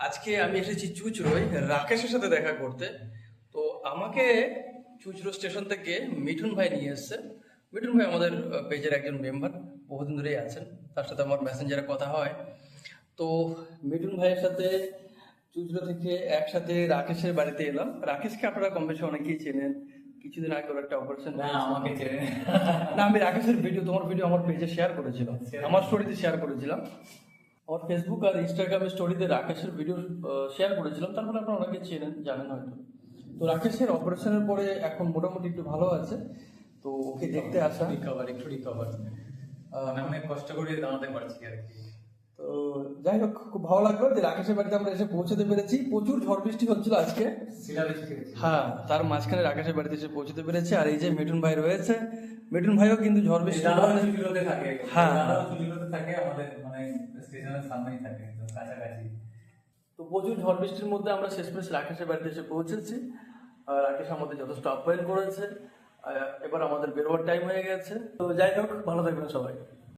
আজকে আমি এসেছি চুচড়োয় রাকেশের সাথে দেখা করতে। তো আমাকে চুচড়ো স্টেশন থেকে মিঠুন ভাই নিয়ে এসেছে। মিঠুন ভাই আমাদের পেজের একজন মেম্বার, বহুদিন ধরেই আছেন, তার সাথে আমার মেসেঞ্জারে কথা হয়। তো মিঠুন ভাইয়ের সাথে চুচড়ো থেকে একসাথে রাকেশের বাড়িতে এলাম। রাকেশকে আপনারা কম বেশি অনেকেই চেনেন, কিছুদিন আগে ওর একটা অপারেশন। না, আমাকে চেনে না, আমি রাকেশের ভিডিও, তোমার ভিডিও আমার পেজে শেয়ার করেছিলাম, আমার স্টোরিতে শেয়ার করেছিলাম, আমার ফেসবুক আর ইনস্টাগ্রামের স্টোরিতে রাকেশের ভিডিও শেয়ার করেছিলাম। তারপরে আপনারা অনেকে চেনেন, জানেন হয়তো। তো রাকেশের অপারেশনের পরে এখন মোটামুটি একটু ভালো আছে, তো ওকে দেখতে আসা। একটু রিকভার মানে অনেক কষ্ট করে দাঁড়াতে পারছি আর কি। তো যাই হোক, খুব ভালো লাগলো যে রাকেশের বাড়িতে আমরা এসে পৌঁছতে পেরেছি। প্রচুর ঝড় বৃষ্টি হচ্ছিল আজকে, শিলাবৃষ্টি হয়েছে। হ্যাঁ, তার মাঝখানে রাকেশের বাড়িতে এসে পৌঁছতে পেরেছি। আর এই যে মিঠুন ভাই রয়েছে, মিঠুন ভাইও কিন্তু ঝড় বৃষ্টি চুলিগুলোতে থাকে, হ্যাঁ, চুলিগুলোতে থাকে, আমাদের মানে স্টেশনের সামনেই থাকে, একদম কাছাকাছি। তো প্রচুর ঝড় বৃষ্টির মধ্যে আমরা শেষমেশ রাকেশের বাড়িতে এসে পৌঁছেছি। আর রাকেশ আমাদের যথেষ্ট আপ্যায়ন করেছে। এবার আমাদের বেরোবার টাইম হয়ে গেছে। তো যাই হোক, ভালো থাকবেন সবাই।